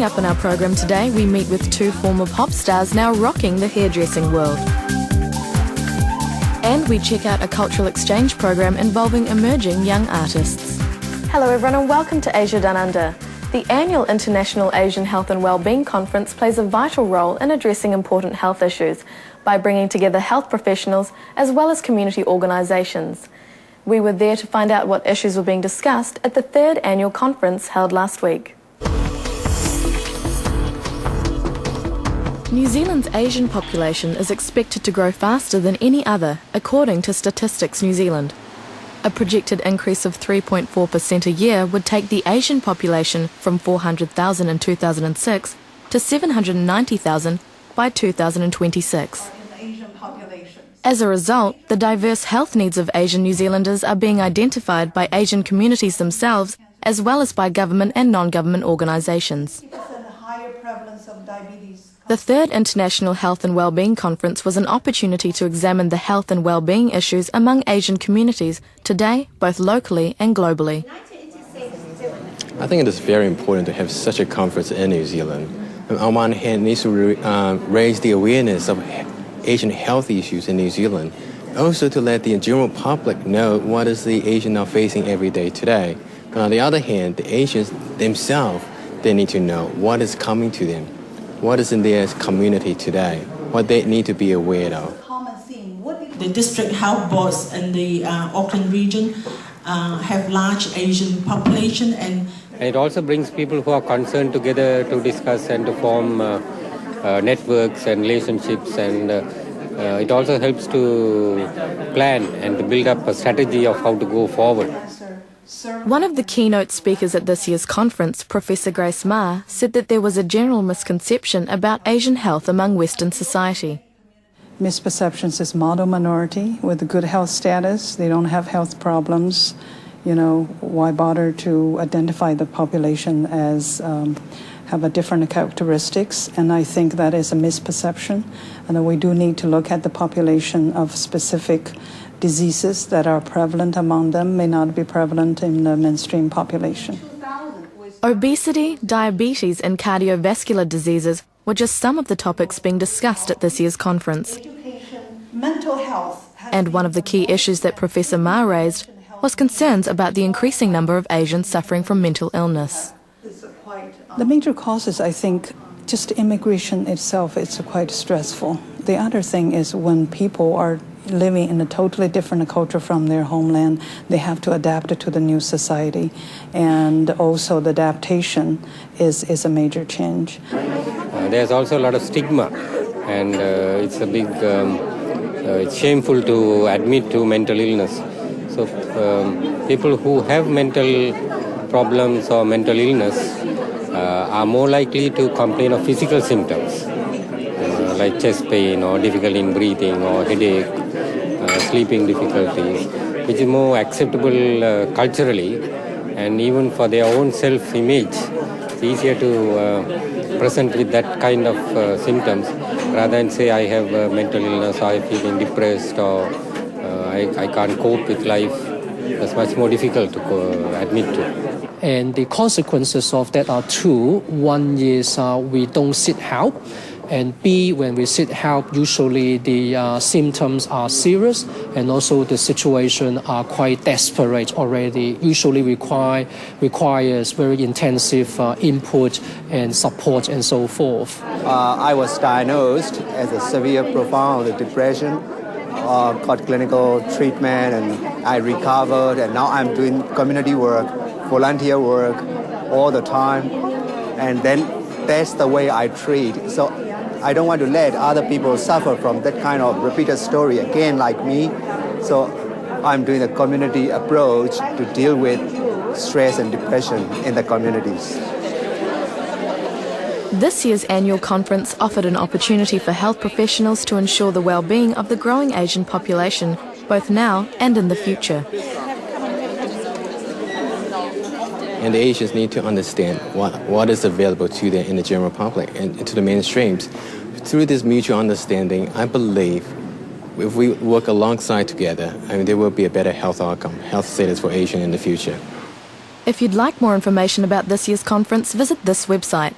up in our program today, we meet with two former pop stars now rocking the hairdressing world. And we check out a cultural exchange program involving emerging young artists. Hello everyone and welcome to Asia Downunder. The annual International Asian Health and Wellbeing Conference plays a vital role in addressing important health issues by bringing together health professionals as well as community organisations. We were there to find out what issues were being discussed at the third annual conference held last week. New Zealand's Asian population is expected to grow faster than any other, according to Statistics New Zealand. A projected increase of 3.4% a year would take the Asian population from 400,000 in 2006 to 790,000 by 2026. As a result, the diverse health needs of Asian New Zealanders are being identified by Asian communities themselves, as well as by government and non-government organisations. The third International Health and Wellbeing Conference was an opportunity to examine the health and wellbeing issues among Asian communities today, both locally and globally. I think it is very important to have such a conference in New Zealand. On one hand, it needs to raise the awareness of Asian health issues in New Zealand, also to let the general public know what is the Asians are facing every day today. But on the other hand, the Asians themselves, they need to know what is coming to them, what is in their community today, what they need to be aware of. The district health boards in the Auckland region have large Asian population, and it also brings people who are concerned together to discuss and to form networks and relationships, and it also helps to plan and to build up a strategy of how to go forward. One of the keynote speakers at this year's conference, Professor Grace Ma, said that there was a general misconception about Asian health among Western society. Misperceptions is model minority with a good health status. They don't have health problems. Why bother to identify the population as have a different characteristics? And I think that is a misperception. And we do need to look at the population of specific diseases that are prevalent among them may not be prevalent in the mainstream population. Obesity, diabetes and cardiovascular diseases were just some of the topics being discussed at this year's conference. Mental health. And one of the key issues that Professor Ma raised was concerns about the increasing number of Asians suffering from mental illness. The major causes, I think, just immigration itself is quite stressful. The other thing is when people are living in a totally different culture from their homeland, they have to adapt to the new society. And also the adaptation is a major change. There's also a lot of stigma, and it's a big, it's shameful to admit to mental illness. So people who have mental problems or mental illness are more likely to complain of physical symptoms like chest pain or difficulty in breathing or headache, sleeping difficulties, which is more acceptable culturally, and even for their own self-image. It's easier to present with that kind of symptoms rather than say I have a mental illness, or I'm feeling depressed, or I can't cope with life. That's much more difficult to admit to. And the consequences of that are two. One is we don't seek help. And B, when we seek help, usually the symptoms are serious, and also the situation are quite desperate already. Usually requires very intensive input and support and so forth. I was diagnosed as a severe profound depression, got clinical treatment, and I recovered, and now I'm doing community work, volunteer work all the time, and then that's the way I treat. So I don't want to let other people suffer from that kind of repeated story again like me. So I'm doing a community approach to deal with stress and depression in the communities. This year's annual conference offered an opportunity for health professionals to ensure the well-being of the growing Asian population, both now and in the future. And the Asians need to understand what is available to them in the general public and to the mainstreams. Through this mutual understanding, I believe if we work alongside together, there will be a better health outcome, health status for Asians in the future. If you'd like more information about this year's conference, visit this website.